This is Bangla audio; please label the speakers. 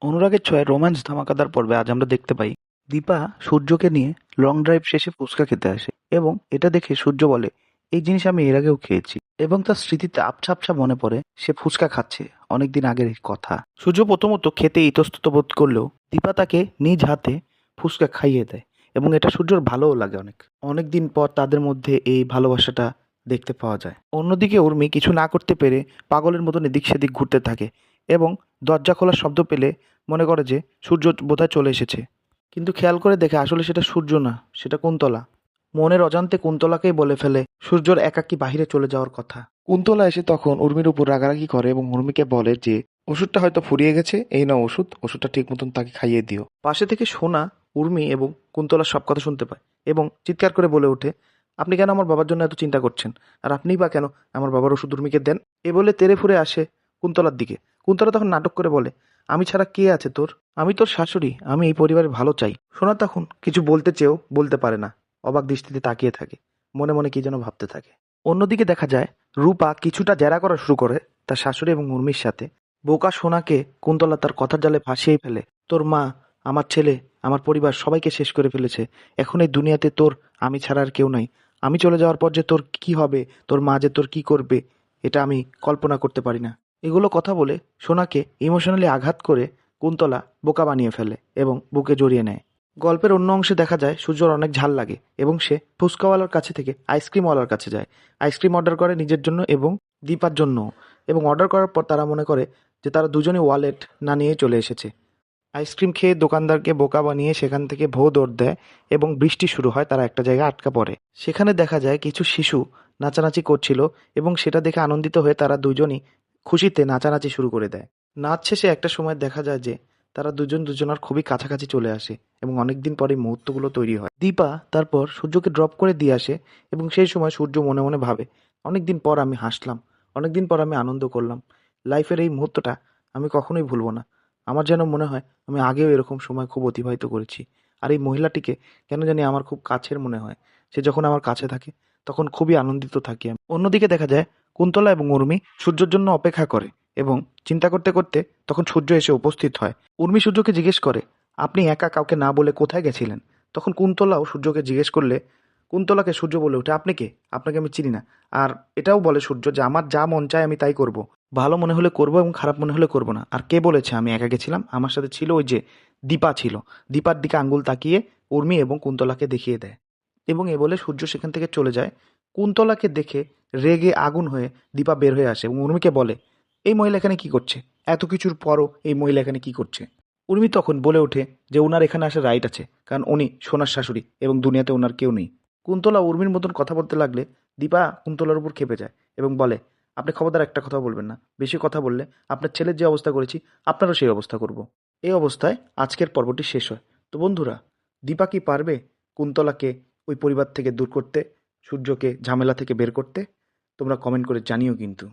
Speaker 1: অনুরাগের ছোঁয়ায় রোম্যান্স ধামাকাদার পর্বে আজ আমরা দেখতে পাই দীপা সূর্যকে নিয়ে লং ড্রাইভ শেষে ফুচকা খেতে আসে এবং এটা দেখে সূর্য বলে, এই জিনিস আমি এর আগেও খেয়েছি। এবং তার স্মৃতিতে আবছা আবছা মনে পড়ে সে ফুচকা খাচ্ছে অনেকদিন আগের এই কথা। সূর্য প্রথমত খেতে ইতস্তত বোধ করলেও দীপা তাকে নিজ হাতে ফুচকা খাইয়ে দেয় এবং এটা সূর্যর ভালোও লাগে। অনেকদিন পর তাদের মধ্যে এই ভালোবাসাটা দেখতে পাওয়া যায়। অন্যদিকে উর্মি কিছু না করতে পেরে পাগলের মতন এদিক সেদিক ঘুরতে থাকে এবং দরজা খোলার শব্দ পেলে মনে করে যে সূর্য বোধহয় চলে এসেছে, কিন্তু খেয়াল করে দেখে আসলে সেটা সূর্য না, সেটা কুন্তলা। মনের অজান্তে কুন্তলাকেই বলে ফেলে সূর্যর একাকী বাহিরে চলে যাওয়ার কথা। কুন্তলা এসে তখন উর্মির উপর রাগারাগি করে এবং উর্মিকে বলে যে ওষুধটা হয়তো ফুরিয়ে গেছে, এই নাও ওষুধ, ওষুধটা ঠিক মতন তাকে খাইয়ে দিও। পাশে থেকে সোনা, উর্মি এবং কুন্তলার সব কথা শুনতে পায় এবং চিৎকার করে বলে ওঠে, আপনি কেন আমার বাবার জন্য এত চিন্তা করছেন, আর আপনিই বা কেন আমার বাবার ওষুধ উর্মিকে দেন। এ বলে তেড়ে ফুরে আসে কুন্তলার দিকে। কুন্তলা তখন নাটক করে বলে, আমি ছাড়া কে আছে তোর, আমি তোর শাশুড়ি, আমি এই পরিবারের ভালো চাই। সোনা তখন কিছু বলতে চেয়েও বলতে পারে না, অবাক দৃষ্টিতে তাকিয়ে থাকে, মনে মনে কি যেন ভাবতে থাকে। অন্যদিকে দেখা যায় রূপা কিছুটা জেরা করা শুরু করে তার শাশুড়ি এবং উর্মির সাথে। বোকা সোনাকে কুন্তলা তার কথার জালে ফাঁসিয়েই ফেলে। তোর মা, আমার ছেলে, আমার পরিবার সবাইকে শেষ করে ফেলেছে। এখন এই দুনিয়াতে তোর আমি ছাড়া আর কেউ নাই। আমি চলে যাওয়ার পর যে তোর কি হবে, তোর মা যে তোর কি করবে, এটা আমি কল্পনা করতে পারি না। এগুলো কথা বলে সোনাকে ইমোশনালি আঘাত করে কুন্তলা বোকা বানিয়ে ফেলে এবং বুকে জড়িয়ে নেয়। গল্পের অন্য অংশে দেখা যায় সূর্যর অনেক ঝাল লাগে এবং সে ফুচকাওয়ালার কাছে থেকে আইসক্রিমওয়ালার কাছে যায়। আইসক্রিম অর্ডার করে নিজের জন্য এবং দীপার জন্য, এবং অর্ডার করার পর তারা মনে করে যে তারা দুজনেই ওয়ালেট না নিয়ে চলে এসেছে। আইসক্রিম খেয়ে দোকানদারকে বোকা বানিয়ে সেখান থেকে ভো দৌড় দেয় এবং বৃষ্টি শুরু হয়, তারা একটা জায়গায় আটকা পড়ে। সেখানে দেখা যায় কিছু শিশু নাচানাচি করছিল এবং সেটা দেখে আনন্দিত হয়ে তারা দুজনই খুশিতে নাচানাচি শুরু করে দেয়। নাচ শেষে একটা সময় দেখা যায় যে তারা দুজন দুজনার খুবই কাছাকাছি চলে আসে এবং অনেকদিন পরে মুহূর্তগুলো তৈরি হয়। দীপা তারপর সূর্যকে ড্রপ করে দিয়ে আসে এবং সেই সময় সূর্য মনে মনে ভাবে, অনেকদিন পর আমি হাসলাম, অনেকদিন পর আমি আনন্দ করলাম। লাইফের এই মুহূর্তটা আমি কখনোই ভুলবো না। আমার যেন মনে হয় আমি আগেও এরকম সময় খুব অতিবাহিত করেছি। আর এই মহিলাটিকে কেন জানি আমার খুব কাছের মনে হয়। সে যখন আমার কাছে থাকে তখন খুবই আনন্দিত থাকি আমি। অন্যদিকে দেখা যায় কুন্তলা এবং উর্মি সূর্যের জন্য অপেক্ষা করে এবং চিন্তা করতে করতে তখন সূর্য এসে উপস্থিত হয়। উর্মি সূর্যকে জিজ্ঞেস করে, আপনি একা কাউকে না বলে কোথায় গেছিলেন? তখন কুন্তলাও সূর্যকে জিজ্ঞেস করলে কুন্তলাকে সূর্য বলে ওঠে, আপনি কে? আপনাকে আমি চিনি না। আর এটাও বলে সূর্য যে আমার যা মন চায় আমি তাই করব। ভালো মনে হলে করব এবং খারাপ মনে হলে করব না। আর কে বলেছে আমি একা গেছিলাম? আমার সাথে ছিল ওই যে দীপা ছিল। দীপার দিকে আঙ্গুল তাকিয়ে উর্মি এবং কুন্তলাকে দেখিয়ে দেয় এবং এ বলে সূর্য সেখান থেকে চলে যায়। কুন্তলাকে দেখে রেগে আগুন হয়ে দীপা বের হয়ে আসে এবং উর্মিকে বলে, এই মহিলা এখানে কি করছে? এত কিছুর পরও এই মহিলা এখানে কি করছে? উর্মি তখন বলে ওঠে যে ওনার এখানে আসার রাইট আছে, কারণ উনি সোনার শাশুড়ি এবং দুনিয়াতে ওনার কেউ নেই। কুন্তলা উর্মির মতন কথা বলতে লাগলে দীপা কুন্তলার উপর খেপে যায় এবং বলে, আপনি খবরদার একটা কথা বলবেন না। বেশি কথা বললে আপনার ছেলের যে অবস্থা করেছি আপনারও সেই অবস্থা করব। এই অবস্থায় আজকের পর্বটি শেষ হয়। তো বন্ধুরা, দীপা কি পারবে কুন্তলাকে ওই পরিবার থেকে দূর করতে, সূর্যকে ঝামেলা থেকে বের করতে? তোমরা কমেন্ট করে জানিও কিন্তু।